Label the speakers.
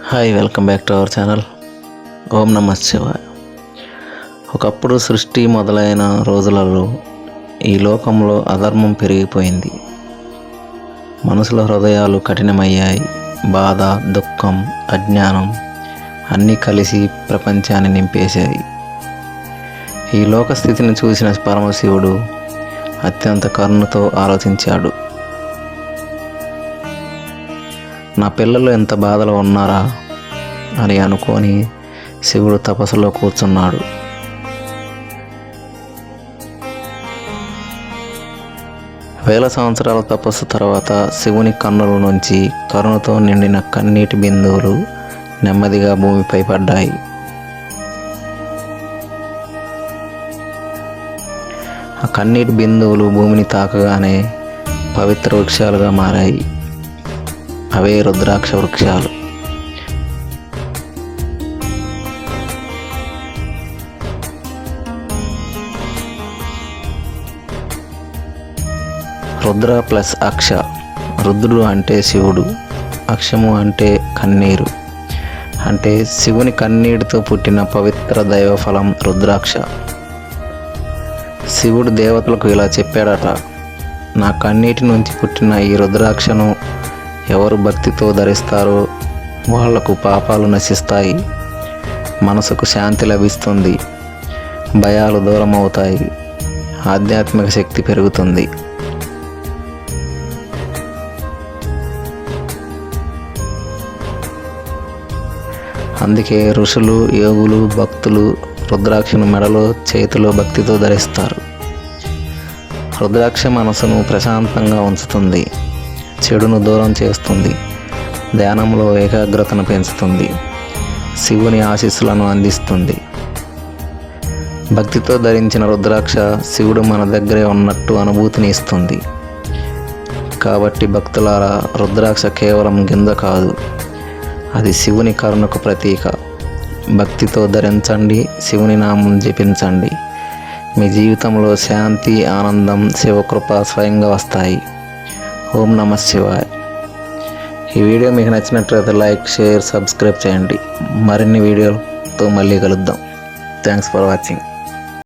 Speaker 1: Hi, welcome back to our channel. ఓం నమః శివాయ. ఒకప్పుడు సృష్టి మొదలైన రోజులలో ఈ లోకంలో అధర్మం పెరిగిపోయింది. మనుషుల హృదయాలు కఠినమయ్యాయి. బాధ, దుఃఖం, అజ్ఞానం అన్నీ కలిసి ప్రపంచాన్ని నింపేశాయి. ఈ లోక స్థితిని చూసిన పరమశివుడు అత్యంత కరుణతో ఆలోచించాడు. నా పిల్లలు ఎంత బాధలో ఉన్నారా అని అనుకొని శివుడు తపస్సులో కూర్చున్నాడు. వేల సంవత్సరాల తపస్సు తర్వాత శివుని కన్నుల నుంచి కరుణతో నిండిన కన్నీటి బిందువులు నెమ్మదిగా భూమిపై పడ్డాయి. ఆ కన్నీటి బిందువులు భూమిని తాకగానే పవిత్ర వృక్షాలుగా మారాయి. అవే రుద్రాక్ష వృక్షాలు. రుద్ర ప్లస్ అక్ష. రుద్రుడు అంటే శివుడు, అక్షము అంటే కన్నీరు. అంటే శివుని కన్నీటితో పుట్టిన పవిత్ర దైవఫలం రుద్రాక్ష. శివుడు దేవతలకు ఇలా చెప్పాడట: నా కన్నీటి నుంచి పుట్టిన ఈ రుద్రాక్షను ఎవరు భక్తితో ధరిస్తారో వాళ్లకు పాపాలు నశిస్తాయి, మనసుకు శాంతి లభిస్తుంది, భయాలు దూరం అవుతాయి, ఆధ్యాత్మిక శక్తి పెరుగుతుంది. అందుకే ఋషులు, యోగులు, భక్తులు రుద్రాక్షను మెడలో, చేతిలో భక్తితో ధరిస్తారు. రుద్రాక్ష మనసును ప్రశాంతంగా ఉంచుతుంది, చెడును దూరం చేస్తుంది, ధ్యానంలో ఏకాగ్రతను పెంచుతుంది, శివుని ఆశీస్సులను అందిస్తుంది. భక్తితో ధరించిన రుద్రాక్ష శివుడు మన దగ్గరే ఉన్నట్టు అనుభూతిని ఇస్తుంది. కాబట్టి భక్తులారా, రుద్రాక్ష కేవలం గింజ కాదు, అది శివుని కరుణకు ప్రతీక. భక్తితో ధరించండి, శివుని నామం జపించండి. మీ జీవితంలో శాంతి, ఆనందం, శివకృప స్వయంగా వస్తాయి. ఓం నమః శివాయ. ఈ వీడియో మీకు నచ్చినట్లయితే లైక్, షేర్, సబ్స్క్రైబ్ చేయండి. మరిన్ని వీడియోలతో మళ్ళీ కలుద్దాం. Thanks for watching.